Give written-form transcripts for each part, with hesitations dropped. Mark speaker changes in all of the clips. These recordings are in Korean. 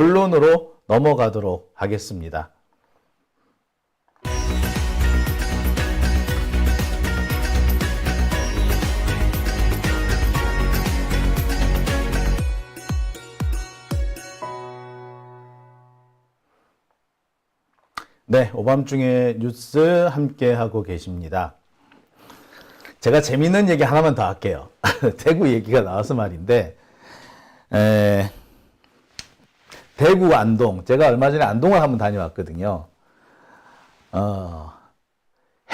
Speaker 1: 본론으로 넘어가도록 하겠습니다. 네, 오밤중에 뉴스 함께 하고 계십니다. 제가 재밌는 얘기 하나만 더 할게요. 대구 얘기가 나와서 말인데, 대구 안동, 제가 얼마 전에 안동을 한번 다녀왔거든요.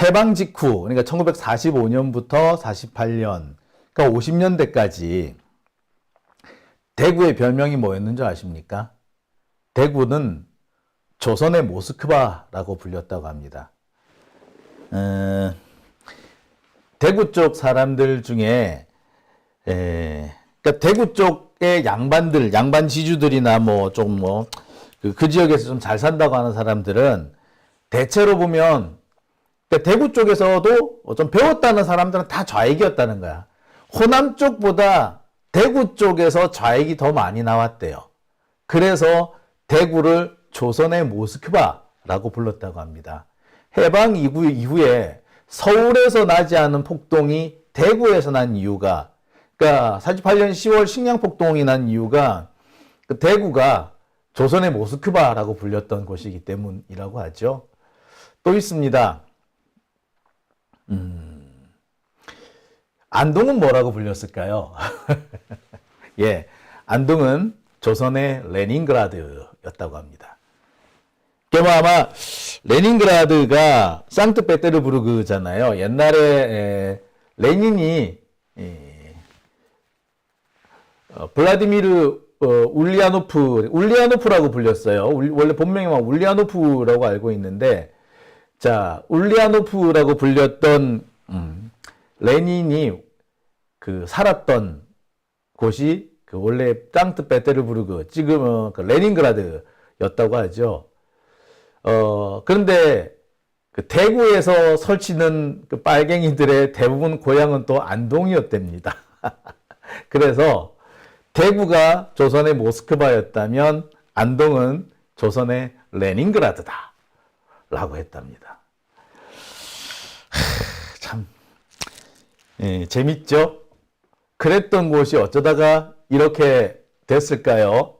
Speaker 1: 해방 직후, 그러니까 1945년부터 48년, 그러니까 50년대까지 대구의 별명이 뭐였는 줄 아십니까? 대구는 조선의 모스크바라고 불렸다고 합니다. 대구 쪽 사람들 중에, 그러니까 대구 쪽의 양반들, 양반 지주들이나 그 지역에서 좀 잘 산다고 하는 사람들은 대체로 보면, 그러니까 대구 쪽에서도 좀 배웠다는 사람들은 다 좌익이었다는 거야. 호남 쪽보다 대구 쪽에서 좌익이 더 많이 나왔대요. 그래서 대구를 조선의 모스크바라고 불렀다고 합니다. 해방 이후에 서울에서 나지 않은 폭동이 대구에서 난 이유가, 그러니까 48년 10월 식량폭동이 난 이유가 그 대구가 조선의 모스크바라고 불렸던 곳이기 때문이라고 하죠. 또 있습니다. 안동은 뭐라고 불렸을까요? 예, 안동은 조선의 레닌그라드였다고 합니다. 아마 레닌그라드가 상트페테르부르크잖아요. 옛날에 레닌이 블라디미르 울리아노프라고 불렸어요. 원래 본명이 울리아노프라고 알고 있는데, 자, 울리아노프라고 불렸던 레닌이 그 살았던 곳이 그 원래 상트페테르부르크, 지금 그 레닌그라드였다고 하죠. 그런데 그 대구에서 설치는 그 빨갱이들의 대부분 고향은 또 안동이었답니다. 그래서 대구가 조선의 모스크바였다면 안동은 조선의 레닌그라드다 라고 했답니다. 참 재밌죠? 그랬던 곳이 어쩌다가 이렇게 됐을까요?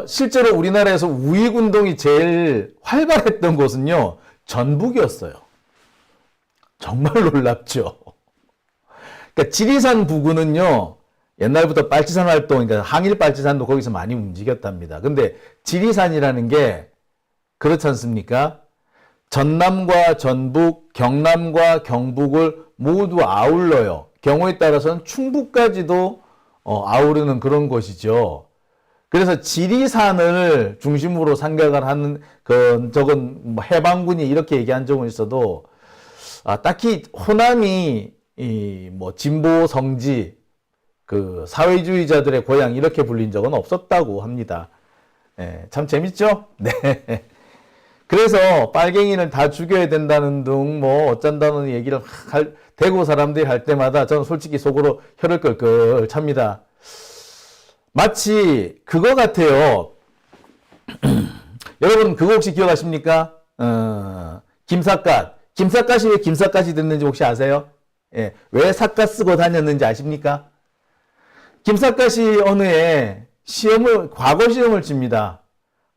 Speaker 1: 실제로 우리나라에서 우익운동이 제일 활발했던 곳은요, 전북이었어요. 정말 놀랍죠. 그러니까 지리산 부근은요, 옛날부터 빨치산 활동, 그러니까 항일 빨치산도 거기서 많이 움직였답니다. 근데 지리산이라는 게 그렇지 않습니까? 전남과 전북, 경남과 경북을 모두 아울러요. 경우에 따라서는 충북까지도 아우르는 그런 곳이죠. 그래서 지리산을 중심으로 생각을 하는 적은 해방군이 이렇게 얘기한 적은 있어도 딱히 호남이 진보 성지 그 사회주의자들의 고향 이렇게 불린 적은 없었다고 합니다. 참 재밌죠? 네. 그래서 빨갱이는 다 죽여야 된다는 등 어쩐다는 얘기를 대구 사람들이 할 때마다 저는 솔직히 속으로 혀를 끌끌 찹니다. 마치 그거 같아요. 여러분 그거 혹시 기억하십니까? 김삿갓. 김삿갓이 왜 김삿갓이 됐는지 혹시 아세요? 예, 왜 삿갓 쓰고 다녔는지 아십니까? 김삿갓이 어느 해 과거 시험을 칩니다.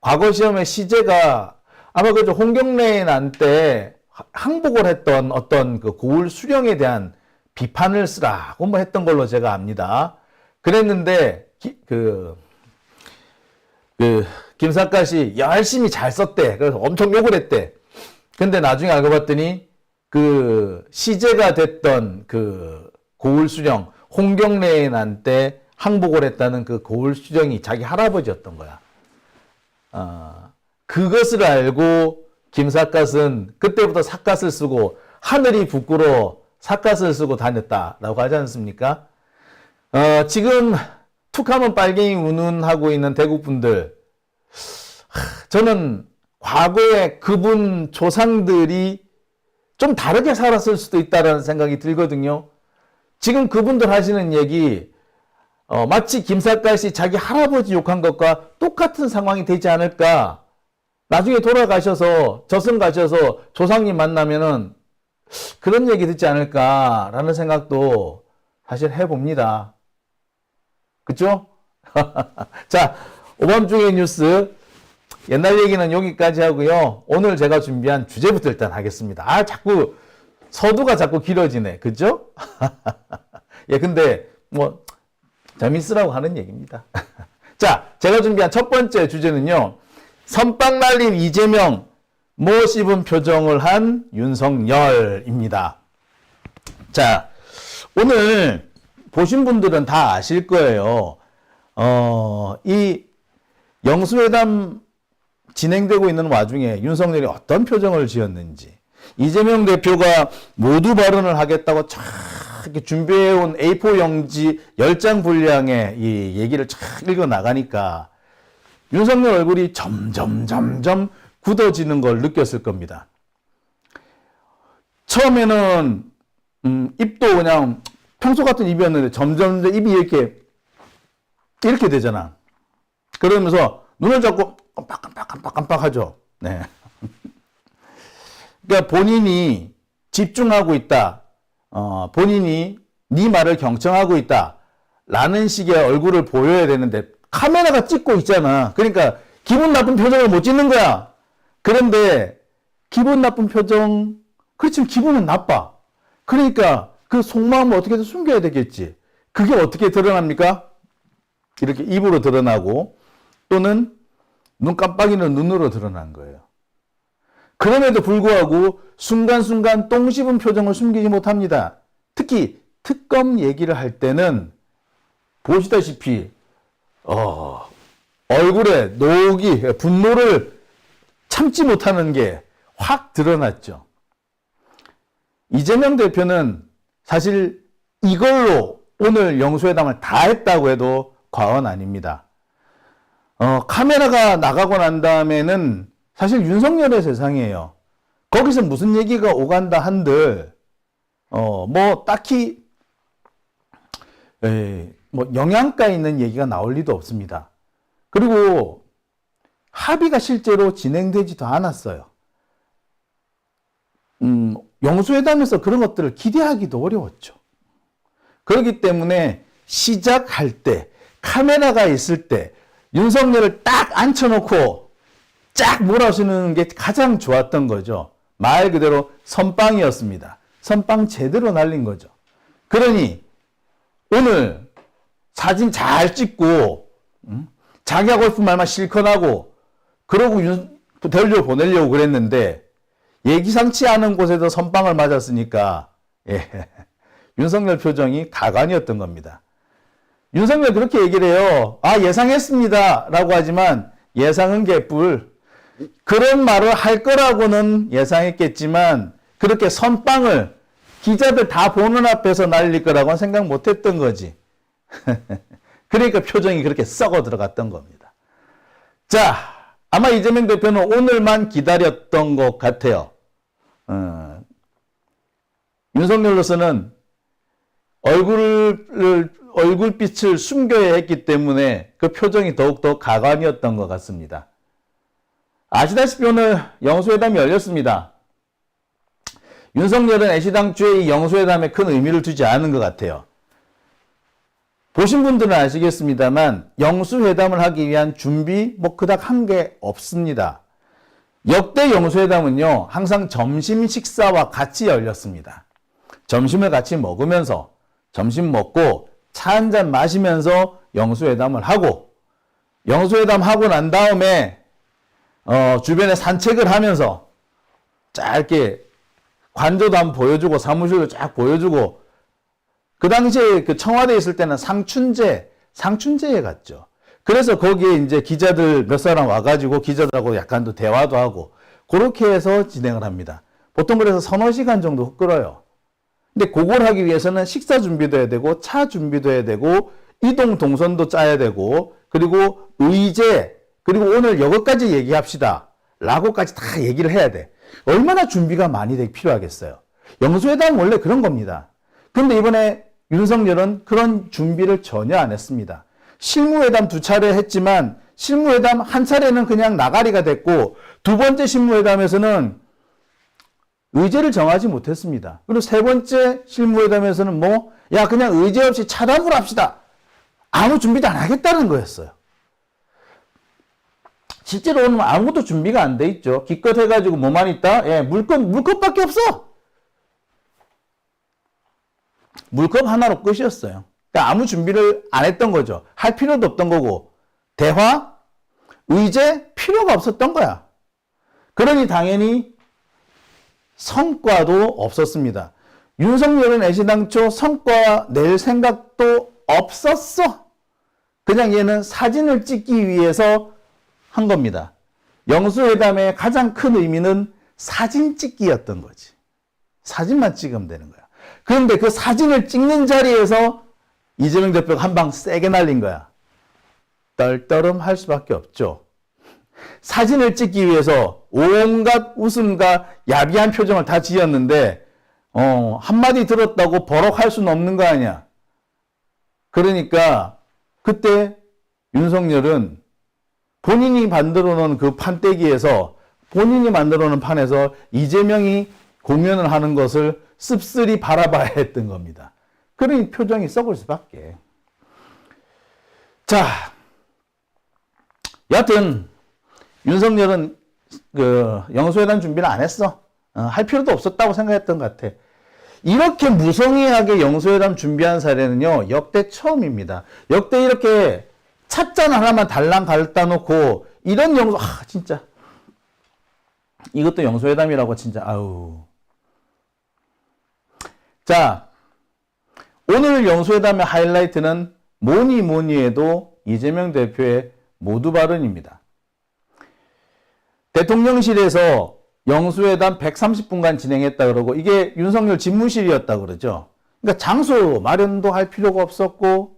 Speaker 1: 과거 시험의 시제가 아마 그저 홍경래 난 때 항복을 했던 어떤 그 고을 수령에 대한 비판을 쓰라고 했던 걸로 제가 압니다. 그랬는데 김삿갓이 열심히 잘 썼대. 그래서 엄청 욕을 했대. 근데 나중에 알고 봤더니 그 시제가 됐던 그 고을 수령 홍경래의 난 때 항복을 했다는 그 고을 수령이 자기 할아버지였던 거야. 그것을 알고 김삿갓은 그때부터 삿갓을 쓰고 하늘이 부끄러워 삿갓을 쓰고 다녔다라고 하지 않습니까? 지금 툭하면 빨갱이 운운하고 있는 대구분들, 저는 과거에 그분 조상들이 좀 다르게 살았을 수도 있다는 생각이 들거든요. 지금 그분들 하시는 얘기, 마치 김삿갓이 자기 할아버지 욕한 것과 똑같은 상황이 되지 않을까. 나중에 돌아가셔서 저승 가셔서 조상님 만나면은 그런 얘기 듣지 않을까라는 생각도 사실 해봅니다. 그쵸? 자, 오밤중의 뉴스 옛날 얘기는 여기까지 하고요. 오늘 제가 준비한 주제부터 일단 하겠습니다. 자꾸 서두가 자꾸 길어지네. 그죠? 예, 근데 뭐 재밌으라고 하는 얘기입니다. 자, 제가 준비한 첫 번째 주제는요. 선빵 날린 이재명, 모 씹은 표정을 한 윤석열입니다. 자, 오늘 보신 분들은 다 아실 거예요. 이 영수회담 진행되고 있는 와중에 윤석열이 어떤 표정을 지었는지, 이재명 대표가 모두 발언을 하겠다고 이렇게 준비해온 A4 용지 10장 분량의 이 얘기를 쫙 읽어 나가니까 윤석열 얼굴이 점점 굳어지는 걸 느꼈을 겁니다. 처음에는 입도 그냥 평소 같은 입이었는데 점점 입이 이렇게 되잖아. 그러면서 눈을 잡고 깜빡깜빡하죠. 네. 그러니까 본인이 집중하고 있다. 본인이 네 말을 경청하고 있다. 라는 식의 얼굴을 보여야 되는데 카메라가 찍고 있잖아. 그러니까 기분 나쁜 표정을 못 찍는 거야. 그런데 기분 나쁜 표정, 그렇지만 기분은 나빠. 그러니까 그 속마음을 어떻게든 숨겨야 되겠지. 그게 어떻게 드러납니까? 이렇게 입으로 드러나고 또는 눈 깜빡이는 눈으로 드러난 거예요. 그럼에도 불구하고 순간순간 똥 씹은 표정을 숨기지 못합니다. 특히 특검 얘기를 할 때는 보시다시피 얼굴에 녹이, 분노를 참지 못하는 게 확 드러났죠. 이재명 대표는 사실 이걸로 오늘 영수회담을 다 했다고 해도 과언 아닙니다. 카메라가 나가고 난 다음에는 사실 윤석열의 세상이에요. 거기서 무슨 얘기가 오간다 한들, 뭐 딱히, 뭐 영양가 있는 얘기가 나올 리도 없습니다. 그리고 합의가 실제로 진행되지도 않았어요. 영수회담에서 그런 것들을 기대하기도 어려웠죠. 그렇기 때문에 시작할 때, 카메라가 있을 때, 윤석열을 딱 앉혀놓고 쫙 몰아주는 게 가장 좋았던 거죠. 말 그대로 선빵이었습니다. 선빵 제대로 날린 거죠. 그러니 오늘 사진 잘 찍고 자기 하고 싶은 말만 실컷 하고 그러고 보내려고 그랬는데 예기상치 않은 곳에서 선빵을 맞았으니까 윤석열 표정이 가관이었던 겁니다. 윤석열 그렇게 얘기를 해요. 예상했습니다 라고 하지만 예상은 개뿔. 그런 말을 할 거라고는 예상했겠지만 그렇게 선빵을 기자들 다 보는 앞에서 날릴 거라고는 생각 못했던 거지. 그러니까 표정이 그렇게 썩어 들어갔던 겁니다. 자, 아마 이재명 대표는 오늘만 기다렸던 것 같아요. 윤석열로서는 얼굴빛을 숨겨야 했기 때문에 그 표정이 더욱더 가관이었던 것 같습니다. 아시다시피 오늘 영수회담이 열렸습니다. 윤석열은 애시당초에 이 영수회담에 큰 의미를 두지 않은 것 같아요. 보신 분들은 아시겠습니다만 영수회담을 하기 위한 준비 그닥 한 게 없습니다. 역대 영수회담은요 항상 점심 식사와 같이 열렸습니다. 점심을 같이 먹으면서 점심 먹고 차 한잔 마시면서 영수회담을 하고 영수회담 하고 난 다음에 주변에 산책을 하면서 짧게 관저도 한번 보여주고 사무실도 쫙 보여주고 그 당시에 그 청와대에 있을 때는 상춘제에 갔죠. 그래서 거기에 이제 기자들 몇 사람 와가지고 기자들하고 약간 또 대화도 하고 그렇게 해서 진행을 합니다. 보통 그래서 서너 시간 정도 끌어요. 근데 그걸 하기 위해서는 식사 준비도 해야 되고 차 준비도 해야 되고 이동 동선도 짜야 되고 그리고 의제 그리고 오늘 이것까지 얘기합시다 라고까지 다 얘기를 해야 돼. 얼마나 준비가 많이 필요하겠어요. 영수회담은 원래 그런 겁니다. 근데 이번에 윤석열은 그런 준비를 전혀 안 했습니다. 실무회담 2차례 했지만 실무회담 한 차례는 그냥 나가리가 됐고 두 번째 실무회담에서는 의제를 정하지 못했습니다. 그리고 세 번째 실무회담에서는 야 그냥 의제 없이 차담을 합시다. 아무 준비도 안 하겠다는 거였어요. 실제로는 아무것도 준비가 안 돼 있죠. 기껏 해가지고 뭐만 있다? 예, 물컵밖에 없어. 물컵 하나로 끝이었어요. 그러니까 아무 준비를 안 했던 거죠. 할 필요도 없던 거고 대화, 의제 필요가 없었던 거야. 그러니 당연히 성과도 없었습니다. 윤석열은 애시당초 성과 낼 생각도 없었어. 그냥 얘는 사진을 찍기 위해서 한 겁니다. 영수회담의 가장 큰 의미는 사진 찍기였던 거지. 사진만 찍으면 되는 거야. 그런데 그 사진을 찍는 자리에서 이재명 대표가 한 방 세게 날린 거야. 떨떠름 할 수밖에 없죠. 사진을 찍기 위해서 온갖 웃음과 야비한 표정을 다 지었는데 한마디 들었다고 버럭할 수는 없는 거 아니야. 그러니까 그때 윤석열은 본인이 만들어 놓은 그 판때기에서 본인이 만들어 놓은 판에서 이재명이 공연을 하는 것을 씁쓸히 바라봐야 했던 겁니다. 그러니 표정이 썩을 수밖에. 자, 여하튼 윤석열은 그 영수회담 준비를 안 했어. 할 필요도 없었다고 생각했던 것 같아. 이렇게 무성의하게 영수회담 준비한 사례는요, 역대 처음입니다. 역대 이렇게 찻잔 하나만 달랑 갖다 놓고 이런 진짜 이것도 영수회담이라고 진짜 아우. 자, 오늘 영수회담의 하이라이트는 뭐니 해도 이재명 대표의 모두 발언입니다. 대통령실에서 영수회담 130분간 진행했다 그러고 이게 윤석열 집무실이었다 그러죠. 그러니까 장소 마련도 할 필요가 없었고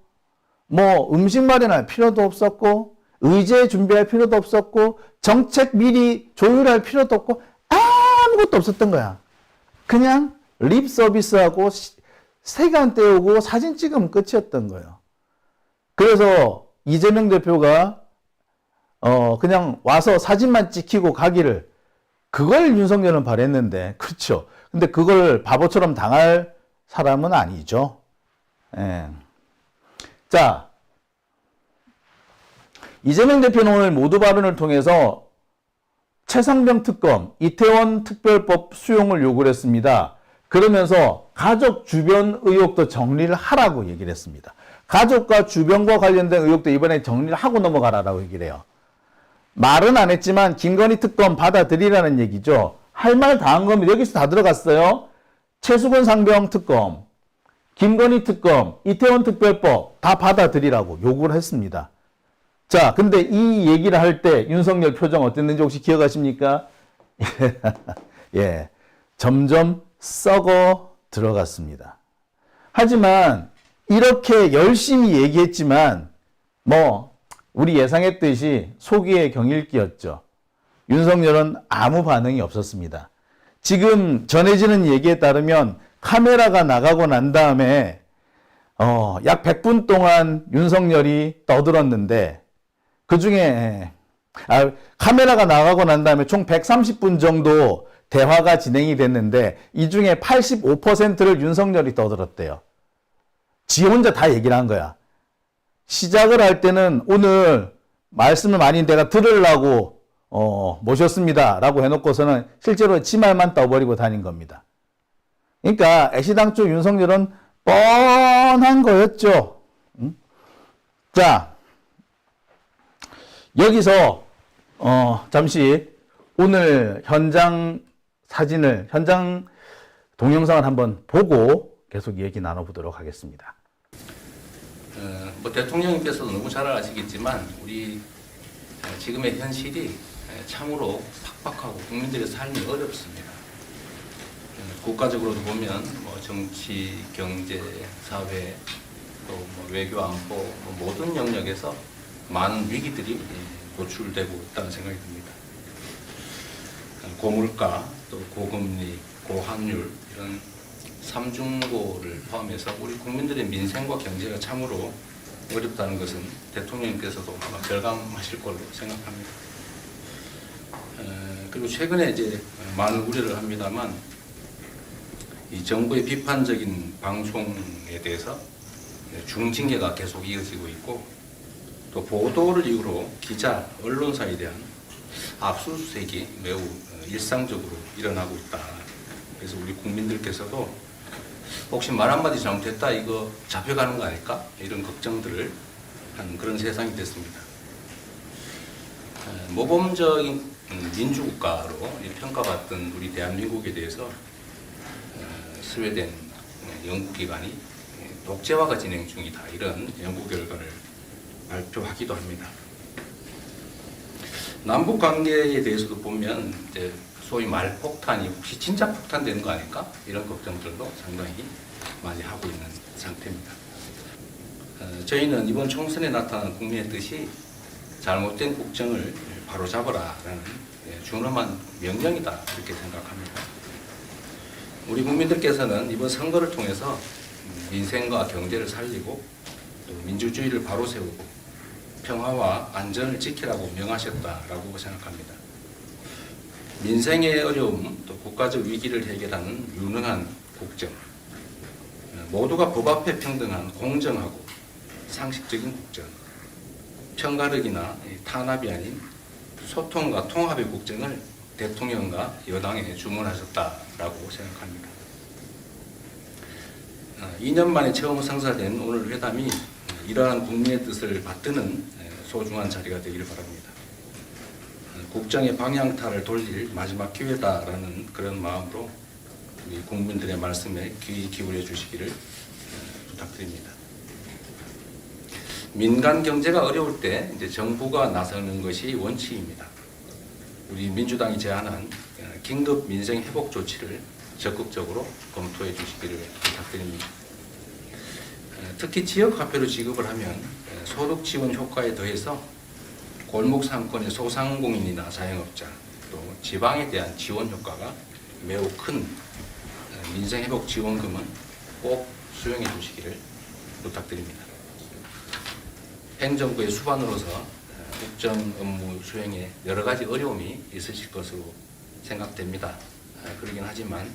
Speaker 1: 음식 마련할 필요도 없었고 의제 준비할 필요도 없었고 정책 미리 조율할 필요도 없고 아무것도 없었던 거야. 그냥 립 서비스하고 시간 때우고 사진 찍으면 끝이었던 거예요. 그래서 이재명 대표가 그냥 와서 사진만 찍히고 가기를 그걸 윤석열은 바랬는데 그렇죠. 근데 그걸 바보처럼 당할 사람은 아니죠. 예. 자, 이재명 대표는 오늘 모두 발언을 통해서 최상병 특검, 이태원 특별법 수용을 요구를 했습니다. 그러면서 가족 주변 의혹도 정리를 하라고 얘기를 했습니다. 가족과 주변과 관련된 의혹도 이번에 정리를 하고 넘어가라라고 얘기를 해요. 말은 안 했지만 김건희 특검 받아들이라는 얘기죠. 할 말 다 한 겁니다. 여기서 다 들어갔어요. 최수근 상병 특검, 김건희 특검, 이태원 특별법 다 받아들이라고 요구를 했습니다. 자, 근데 이 얘기를 할 때 윤석열 표정 어땠는지 혹시 기억하십니까? 예, 점점 썩어 들어갔습니다. 하지만 이렇게 열심히 얘기했지만 우리 예상했듯이 소기의 경일기였죠. 윤석열은 아무 반응이 없었습니다. 지금 전해지는 얘기에 따르면 카메라가 나가고 난 다음에 약 100분 동안 윤석열이 떠들었는데 그중에 카메라가 나가고 난 다음에 총 130분 정도 대화가 진행이 됐는데 이 중에 85%를 윤석열이 떠들었대요. 지 혼자 다 얘기를 한 거야. 시작을 할 때는 오늘 말씀을 많이 내가 들으려고 모셨습니다 라고 해놓고서는 실제로 지 말만 떠버리고 다닌 겁니다. 그러니까 애시당초 윤석열은 뻔한 거였죠. 자, 여기서 잠시 오늘 현장 동영상을 한번 보고 계속 얘기 나눠보도록 하겠습니다.
Speaker 2: 대통령님께서도 너무 잘 아시겠지만 우리 지금의 현실이 참으로 팍팍하고 국민들의 삶이 어렵습니다. 국가적으로도 보면 정치, 경제, 사회, 또 외교, 안보 모든 영역에서 많은 위기들이 노출되고 있다는 생각이 듭니다. 고물가, 또 고금리, 고환율 이런 삼중고를 포함해서 우리 국민들의 민생과 경제가 참으로 어렵다는 것은 대통령께서도 아마 절감하실 걸로 생각합니다. 그리고 최근에 이제 많은 우려를 합니다만 이 정부의 비판적인 방송에 대해서 중징계가 계속 이어지고 있고 또 보도를 이유로 기자, 언론사에 대한 압수수색이 매우 일상적으로 일어나고 있다. 그래서 우리 국민들께서도 혹시 말 한마디 잘못했다 이거 잡혀가는 거 아닐까? 이런 걱정들을 한 그런 세상이 됐습니다. 모범적인 민주국가로 평가받던 우리 대한민국에 대해서 스웨덴 연구기관이 독재화가 진행 중이다. 이런 연구 결과를 발표하기도 합니다. 남북 관계에 대해서도 보면 이제 소위 말폭탄이 혹시 진짜 폭탄되는 거 아닐까? 이런 걱정들도 상당히 많이 하고 있는 상태입니다. 저희는 이번 총선에 나타난 국민의 뜻이 잘못된 국정을 바로잡으라라는 준엄한 명령이다 이렇게 생각합니다. 우리 국민들께서는 이번 선거를 통해서 민생과 경제를 살리고 또 민주주의를 바로 세우고 평화와 안전을 지키라고 명하셨다라고 생각합니다. 민생의 어려움, 또 국가적 위기를 해결하는 유능한 국정, 모두가 법 앞에 평등한 공정하고 상식적인 국정, 편가르기나 탄압이 아닌 소통과 통합의 국정을 대통령과 여당에 주문하셨다라고 생각합니다. 2년 만에 처음 성사된 오늘 회담이 이러한 국민의 뜻을 받드는 소중한 자리가 되기를 바랍니다. 국정의 방향타를 돌릴 마지막 기회다라는 그런 마음으로 우리 국민들의 말씀에 귀 기울여 주시기를 부탁드립니다. 민간 경제가 어려울 때 이제 정부가 나서는 것이 원칙입니다. 우리 민주당이 제안한 긴급 민생 회복 조치를 적극적으로 검토해 주시기를 부탁드립니다. 특히 지역 화폐로 지급을 하면 소득 지원 효과에 더해서 골목 상권의 소상공인이나 자영업자 또 지방에 대한 지원 효과가 매우 큰 민생 회복 지원금은 꼭 수용해 주시기를 부탁드립니다. 행정부의 수반으로서 국정 업무 수행에 여러 가지 어려움이 있으실 것으로 생각됩니다. 그러긴 하지만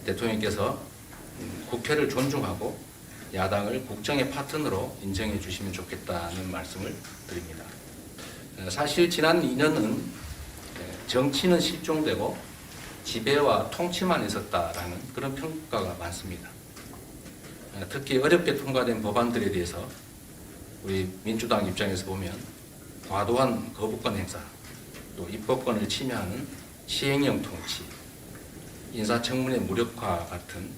Speaker 2: 대통령께서 국회를 존중하고 야당을 국정의 파트너로 인정해 주시면 좋겠다는 말씀을 드립니다. 사실 지난 2년은 정치는 실종되고 지배와 통치만 있었다라는 그런 평가가 많습니다. 특히 어렵게 통과된 법안들에 대해서 우리 민주당 입장에서 보면 과도한 거부권 행사, 또 입법권을 침해하는 시행령 통치, 인사청문회 무력화 같은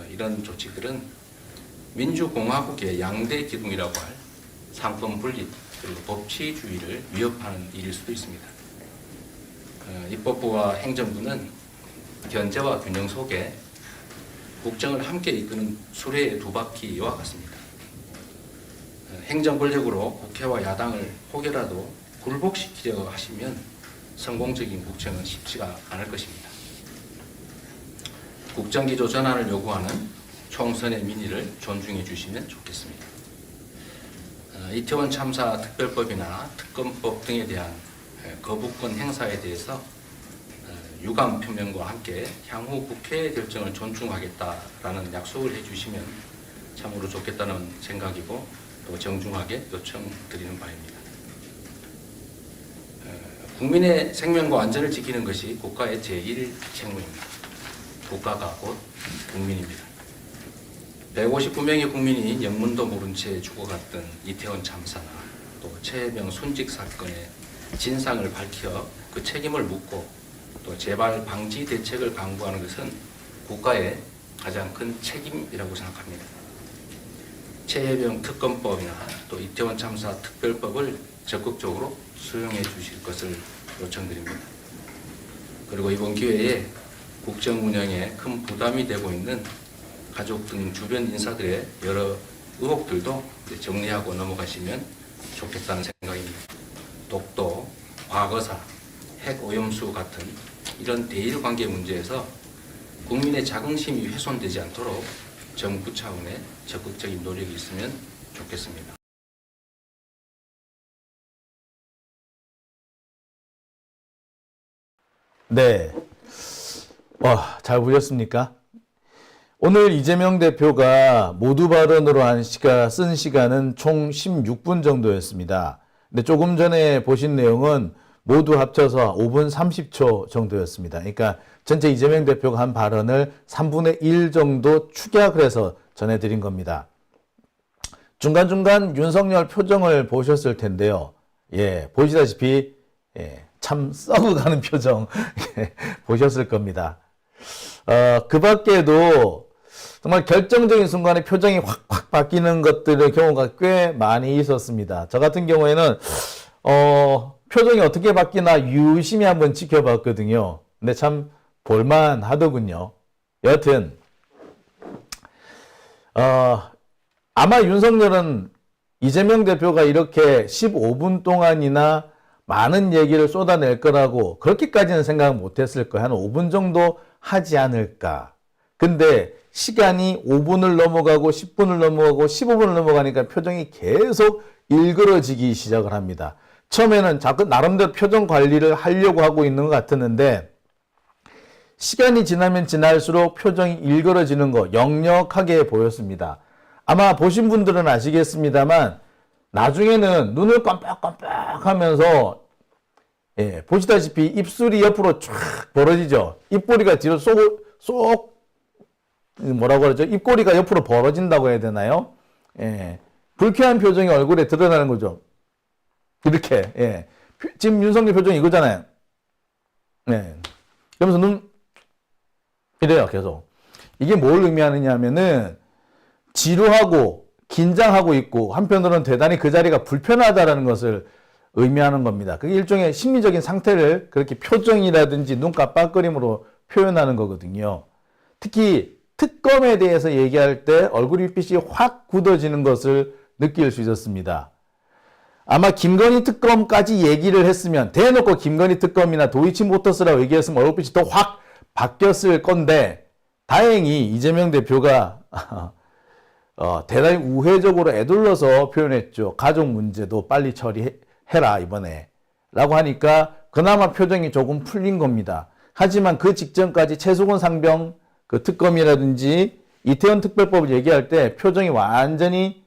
Speaker 2: 이런 조치들은 민주공화국의 양대 기둥이라고 할 상권 분립 그리고 법치주의를 위협하는 일일 수도 있습니다. 입법부와 행정부는 견제와 균형 속에 국정을 함께 이끄는 수레의 두 바퀴와 같습니다. 행정 권력으로 국회와 야당을 혹여라도 굴복시키려고 하시면 성공적인 국정은 쉽지가 않을 것입니다. 국정기조 전환을 요구하는 총선의 민의를 존중해 주시면 좋겠습니다. 이태원 참사 특별법이나 특검법 등에 대한 거부권 행사에 대해서 유감 표명과 함께 향후 국회의 결정을 존중하겠다라는 약속을 해주시면 참으로 좋겠다는 생각이고 또 정중하게 요청드리는 바입니다. 국민의 생명과 안전을 지키는 것이 국가의 제1 책무입니다. 국가가 곧 국민입니다. 159명의 국민이 영문도 모른 채 죽어갔던 이태원 참사나 또 최혜병 순직 사건의 진상을 밝혀 그 책임을 묻고 또 재발 방지 대책을 강구하는 것은 국가의 가장 큰 책임이라고 생각합니다. 최혜병 특검법이나 또 이태원 참사 특별법을 적극적으로 수용해 주실 것을 요청드립니다. 그리고 이번 기회에 국정 운영에 큰 부담이 되고 있는 가족 등 주변 인사들의 여러 의혹들도 정리하고 넘어가시면 좋겠다는 생각입니다. 독도, 과거사, 핵오염수 같은 이런 대일 관계 문제에서 국민의 자긍심이 훼손되지 않도록 정부 차원의 적극적인 노력이 있으면 좋겠습니다.
Speaker 1: 네. 잘 보셨습니까? 오늘 이재명 대표가 모두 발언으로 쓴 시간은 총 16분 정도였습니다. 근데 조금 전에 보신 내용은 모두 합쳐서 5분 30초 정도였습니다. 그러니까 전체 이재명 대표가 한 발언을 3분의 1 정도 축약을 해서 전해드린 겁니다. 중간중간 윤석열 표정을 보셨을 텐데요. 예, 보시다시피, 참 썩어가는 표정, 보셨을 겁니다. 그 밖에도 정말 결정적인 순간에 표정이 확 바뀌는 것들의 경우가 꽤 많이 있었습니다. 저 같은 경우에는, 표정이 어떻게 바뀌나 유심히 한번 지켜봤거든요. 근데 참 볼만 하더군요. 여하튼, 아마 윤석열은 이재명 대표가 이렇게 15분 동안이나 많은 얘기를 쏟아낼 거라고 그렇게까지는 생각 못했을 거예요. 한 5분 정도 하지 않을까. 근데 시간이 5분을 넘어가고 10분을 넘어가고 15분을 넘어가니까 표정이 계속 일그러지기 시작을 합니다. 처음에는 자꾸 나름대로 표정 관리를 하려고 하고 있는 것 같았는데 시간이 지나면 지날수록 표정이 일그러지는 거 역력하게 보였습니다. 아마 보신 분들은 아시겠습니다만 나중에는 눈을 깜빡깜빡 하면서 보시다시피 입술이 옆으로 쫙 벌어지죠. 입꼬리가 뒤로 쏙 뭐라고 그러죠? 입꼬리가 옆으로 벌어진다고 해야 되나요? 불쾌한 표정이 얼굴에 드러나는 거죠. 이렇게. 지금 윤석열 표정이 이거잖아요. 그러면서 눈 이래요, 계속. 이게 뭘 의미하느냐 하면은 지루하고 긴장하고 있고 한편으로는 대단히 그 자리가 불편하다라는 것을 의미하는 겁니다. 그게 일종의 심리적인 상태를 그렇게 표정이라든지 눈 깜빡거림으로 표현하는 거거든요. 특히 특검에 대해서 얘기할 때 얼굴빛이 확 굳어지는 것을 느낄 수 있었습니다. 아마 김건희 특검까지 얘기를 했으면 대놓고 김건희 특검이나 도이치모터스라고 얘기했으면 얼굴빛이 더 확 바뀌었을 건데 다행히 이재명 대표가 대단히 우회적으로 애둘러서 표현했죠. 가족 문제도 빨리 처리해라 이번에 라고 하니까 그나마 표정이 조금 풀린 겁니다. 하지만 그 직전까지 최수건 상병 그 특검이라든지 이태원 특별법을 얘기할 때 표정이 완전히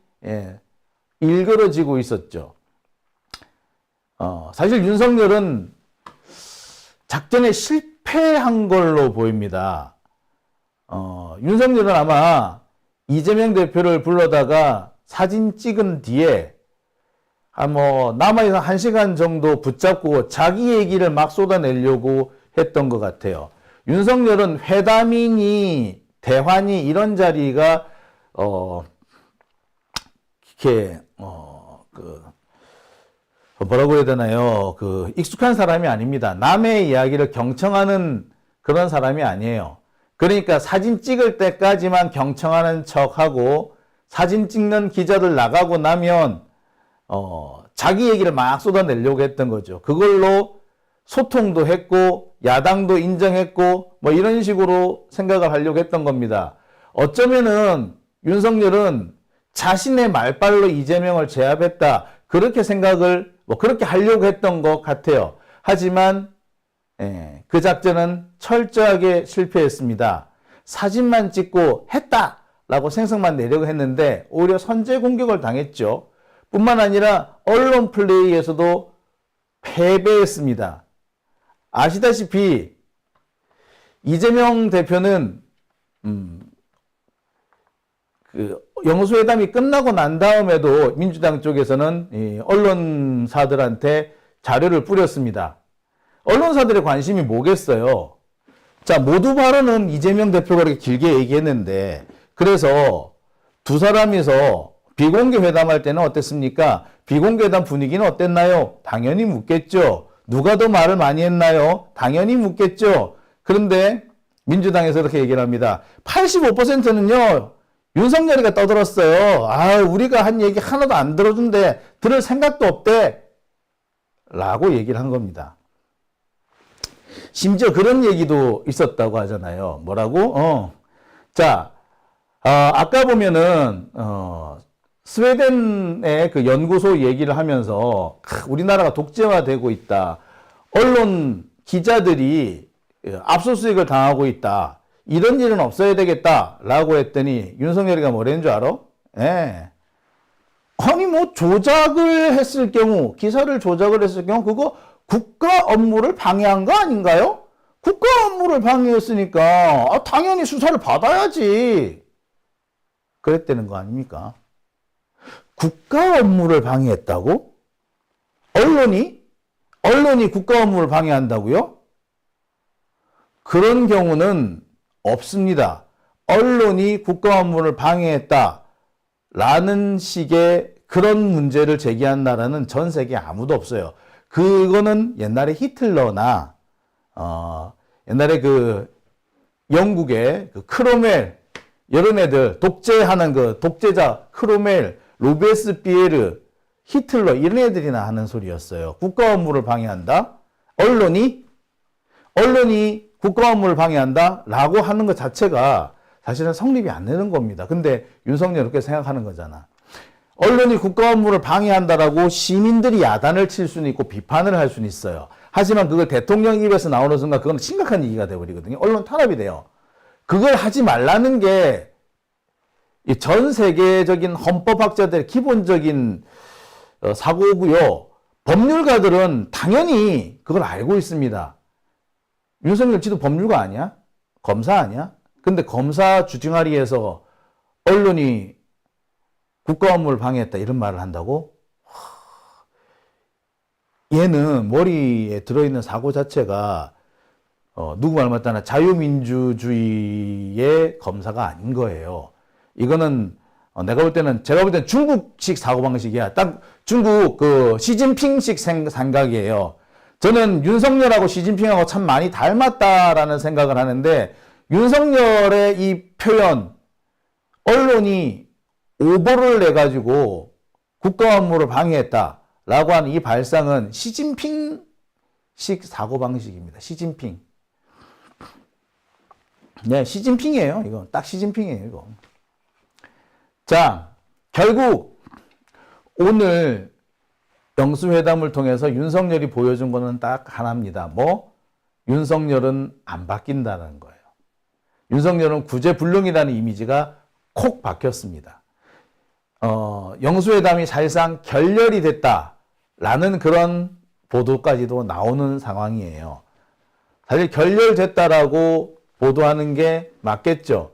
Speaker 1: 일그러지고 있었죠. 사실 윤석열은 작전에 실패한 걸로 보입니다. 윤석열은 아마 이재명 대표를 불러다가 사진 찍은 뒤에 남아있는 1시간 정도 붙잡고 자기 얘기를 막 쏟아내려고 했던 것 같아요. 윤석열은 회담이니 대화니 이런 자리가 이렇게 뭐라고 해야 되나요? 익숙한 사람이 아닙니다. 남의 이야기를 경청하는 그런 사람이 아니에요. 그러니까 사진 찍을 때까지만 경청하는 척하고 사진 찍는 기자들 나가고 나면 자기 얘기를 막 쏟아내려고 했던 거죠. 그걸로 소통도 했고 야당도 인정했고 뭐 이런 식으로 생각을 하려고 했던 겁니다. 어쩌면은 윤석열은 자신의 말발로 이재명을 제압했다. 그렇게 생각을 그렇게 하려고 했던 것 같아요. 하지만 그 작전은 철저하게 실패했습니다. 사진만 찍고 했다라고 생성만 내려고 했는데 오히려 선제 공격을 당했죠. 뿐만 아니라 언론 플레이에서도 패배했습니다. 아시다시피 이재명 대표는 영수회담이 끝나고 난 다음에도 민주당 쪽에서는 언론사들한테 자료를 뿌렸습니다. 언론사들의 관심이 뭐겠어요? 자, 모두 발언은 이재명 대표가 그렇게 길게 얘기했는데 그래서 두 사람이서 비공개 회담할 때는 어땠습니까? 비공개 회담 분위기는 어땠나요? 당연히 묻겠죠. 누가 더 말을 많이 했나요? 당연히 묻겠죠. 그런데 민주당에서 이렇게 얘기를 합니다. 85%는요. 윤석열이가 떠들었어요. 우리가 한 얘기 하나도 안 들어준대. 들을 생각도 없대. 라고 얘기를 한 겁니다. 심지어 그런 얘기도 있었다고 하잖아요. 뭐라고? 자, 아까 보면은, 스웨덴의 그 연구소 얘기를 하면서, 우리나라가 독재화되고 있다. 언론 기자들이 압수수색을 당하고 있다. 이런 일은 없어야 되겠다. 라고 했더니, 윤석열이가 뭐라는 줄 알아? 예. 아니, 뭐, 조작을 했을 경우, 기사를 조작을 했을 경우, 그거 국가 업무를 방해한 거 아닌가요? 국가 업무를 방해했으니까, 당연히 수사를 받아야지. 그랬다는 거 아닙니까? 국가 업무를 방해했다고? 언론이 국가 업무를 방해한다고요? 그런 경우는 없습니다. 언론이 국가 업무를 방해했다. 라는 식의 그런 문제를 제기한 나라는 전 세계에 아무도 없어요. 그거는 옛날에 히틀러나, 옛날에 그 영국의 그 크로멜, 이런 애들, 독재하는 그 독재자 크로멜, 로베스피에르, 히틀러, 이런 애들이나 하는 소리였어요. 국가 업무를 방해한다? 언론이 국가 업무를 방해한다? 라고 하는 것 자체가 사실은 성립이 안 되는 겁니다. 근데 윤석열 이렇게 생각하는 거잖아. 언론이 국가 업무를 방해한다라고 시민들이 야단을 칠 수는 있고 비판을 할 수는 있어요. 하지만 그걸 대통령 입에서 나오는 순간 그건 심각한 얘기가 되어버리거든요. 언론 탄압이 돼요. 그걸 하지 말라는 게 전 세계적인 헌법학자들의 기본적인 사고고요. 법률가들은 당연히 그걸 알고 있습니다. 윤석열 지도 법률가 아니야? 검사 아니야? 근데 검사 주ting아리에서 언론이 국가 업무를 방해했다 이런 말을 한다고? 얘는 머리에 들어있는 사고 자체가 누구 말 맞다나 자유민주주의의 검사가 아닌 거예요. 이거는 제가 볼 때는 중국식 사고방식이야. 딱 중국 그 시진핑식 생각이에요. 저는 윤석열하고 시진핑하고 참 많이 닮았다라는 생각을 하는데 윤석열의 이 표현, 언론이 오보를 내가지고 국가 업무를 방해했다라고 하는 이 발상은 시진핑식 사고방식입니다. 시진핑. 네, 시진핑이에요. 이거 딱 시진핑이에요. 이거. 자, 결국 오늘 영수회담을 통해서 윤석열이 보여준 거는 딱 하나입니다. 뭐? 윤석열은 안 바뀐다는 거예요. 윤석열은 구제불능이라는 이미지가 콕 박혔습니다. 영수회담이 사실상 결렬이 됐다라는 그런 보도까지도 나오는 상황이에요. 사실 결렬됐다라고 보도하는 게 맞겠죠.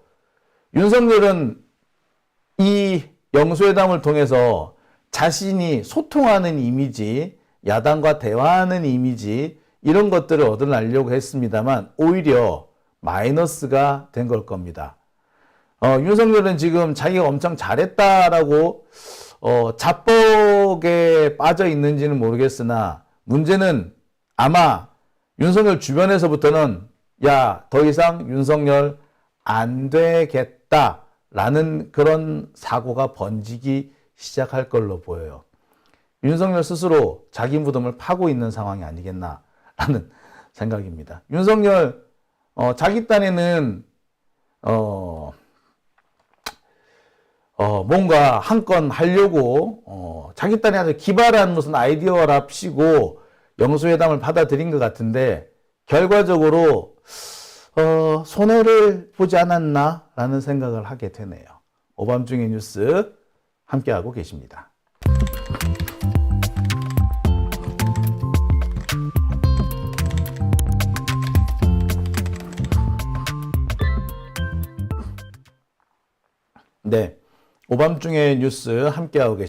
Speaker 1: 윤석열은 이 영수회담을 통해서 자신이 소통하는 이미지, 야당과 대화하는 이미지, 이런 것들을 얻어내려고 했습니다만 오히려 마이너스가 된 걸 겁니다. 윤석열은 지금 자기가 엄청 잘했다라고 자뻑에 빠져 있는지는 모르겠으나 문제는 아마 윤석열 주변에서부터는 야, 더 이상 윤석열 안 되겠다라는 그런 사고가 번지기 시작할 걸로 보여요. 윤석열 스스로 자기 무덤을 파고 있는 상황이 아니겠나라는 생각입니다. 윤석열 자기 딴에는 뭔가 한 건 하려고 자기 딴에 아주 기발한 무슨 아이디어랍시고 영수회담을 받아들인 것 같은데 결과적으로 손해를 보지 않았나라는 생각을 하게 되네요. 오밤중의 뉴스 함께하고 계십니다. 네, 오밤중의 뉴스 함께하고 계십니다.